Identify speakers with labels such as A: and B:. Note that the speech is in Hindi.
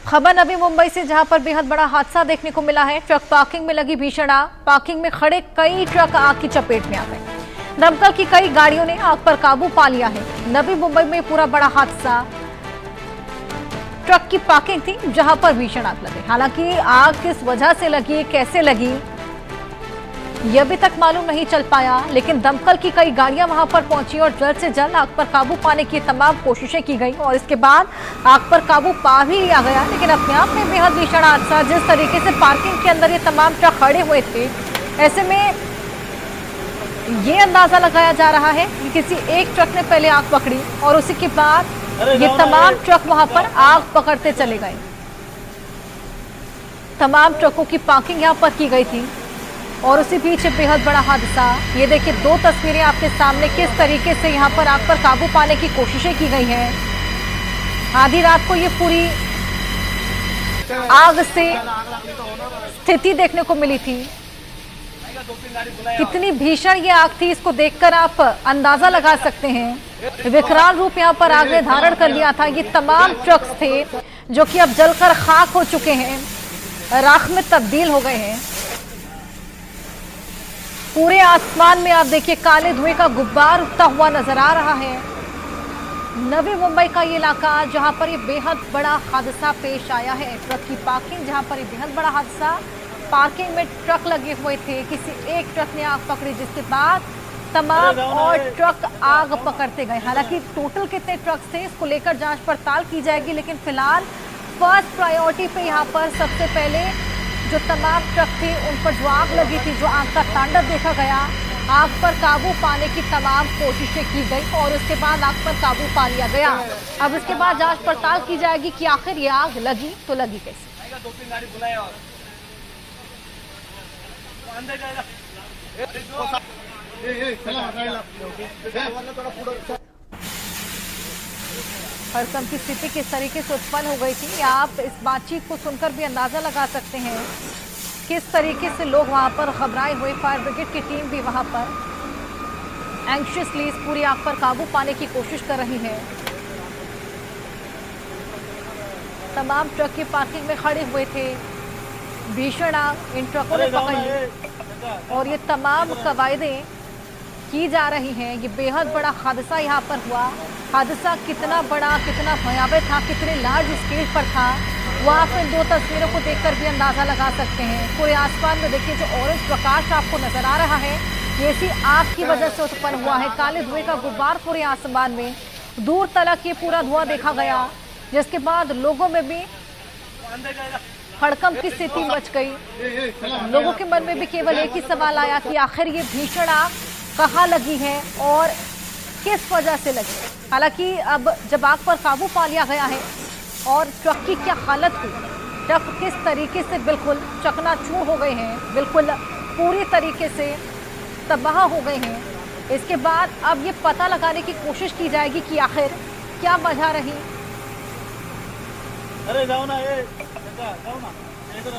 A: खबर नवी मुंबई से, जहां पर बेहद बड़ा हादसा देखने को मिला है। ट्रक पार्किंग में लगी भीषण आग। पार्किंग में खड़े कई ट्रक आग की चपेट में आ गए। दमकल की कई गाड़ियों ने आग पर काबू पा लिया है। नवी मुंबई में पूरा बड़ा हादसा, ट्रक की पार्किंग थी जहां पर भीषण आग लगी। हालांकि आग किस वजह से लगी, कैसे लगी, यह अभी तक मालूम नहीं चल पाया, लेकिन दमकल की कई गाड़ियां वहां पर पहुंची और जल्द से जल्द आग पर काबू पाने की तमाम कोशिशें की गई और इसके बाद आग पर काबू पा भी लिया गया। लेकिन अपने आप में बेहद भीषण हादसा, जिस तरीके से पार्किंग के अंदर ये तमाम ट्रक खड़े हुए थे, ऐसे में ये अंदाजा लगाया जा रहा है कि किसी एक ट्रक ने पहले आग पकड़ी और उसी के बाद ये तमाम ट्रक वहां पर आग पकड़ते चले गए। तमाम ट्रकों की पार्किंग यहाँ पर की गई थी और उसी बीच बेहद बड़ा हादसा। ये देखिए, दो तस्वीरें आपके सामने, किस तरीके से यहाँ पर आग पर काबू पाने की कोशिशें की गई हैं। आधी रात को ये पूरी आग से स्थिति देखने को मिली थी। कितनी भीषण ये आग थी, इसको देखकर आप अंदाजा लगा सकते हैं। विकराल रूप यहाँ पर आग ने धारण कर लिया था। ये तमाम ट्रक्स थे जो कि अब जलकर खाक हो चुके हैं, राख में तब्दील हो गए हैं। पूरे आसमान में आप देखिए काले धुएं का गुब्बार उठता हुआ नजर आ रहा है। नवी मुंबई का ये इलाका जहां पर ये बेहद बड़ा हादसा पेश आया है। ट्रक की पार्किंग, जहां पर ये बेहद बड़ा हादसा, पार्किंग में ट्रक लगे हुए थे, किसी एक ट्रक ने आग पकड़ी जिसके बाद तमाम और ट्रक आग पकड़ते गए। हालांकि टोटल कितने ट्रक थे इसको लेकर जांच पड़ताल की जाएगी, लेकिन फिलहाल फर्स्ट प्रायोरिटी पे यहाँ पर सबसे पहले जो तमाम ट्रक थे उन पर जो आग लगी थी, जो आग का तांडव देखा गया, आग पर काबू पाने की तमाम कोशिशें की गई और उसके बाद आग पर काबू पा लिया गया। अब इसके बाद जांच पड़ताल की जाएगी कि आखिर ये आग लगी तो लगी कैसे। हड़कंप की स्थिति किस तरीके से उत्पन्न हो गई थी, आप इस बातचीत को सुनकर भी अंदाजा लगा सकते हैं किस तरीके से लोग वहां पर घबराए हुए। फायर ब्रिगेड की टीम भी वहां पर एंग्शियसली इस पूरी आग पर काबू पाने की कोशिश कर रही है। तमाम ट्रक की पार्किंग में खड़े हुए थे। भीषण आग इन ट्रकों ने पकड़ी और ये तमाम कवायदें की जा रही हैं। ये बेहद बड़ा हादसा यहाँ पर हुआ। हादसा कितना बड़ा, कितना भयावह था, कितने लार्ज स्केल पर था, वो आप इन दो तस्वीरों को देखकर भी अंदाजा लगा सकते हैं। पूरे आसमान में देखिए जो ऑरेंज प्रकाश आपको नजर आ रहा है, ये इसी आग की वजह से उत्पन्न हुआ है। काले धुएं का गुब्बार पूरे आसमान में, दूर तक ये पूरा धुआं देखा गया, जिसके बाद लोगों में भी हड़कंप की स्थिति मच गई। लोगों के मन में भी केवल एक ही सवाल आया कि आखिर ये भीषण आग कहाँ लगी है और किस वजह से लगी। हालांकि अब जब आग पर काबू पा लिया गया है और ट्रक की क्या हालत हुई, ट्रक किस तरीके से बिल्कुल चकनाचूर हो गए हैं, बिल्कुल पूरी तरीके से तबाह हो गए हैं, इसके बाद अब ये पता लगाने की कोशिश की जाएगी कि आखिर क्या वजह रही।
B: अरे जाओ ना, जाओ ना, इधर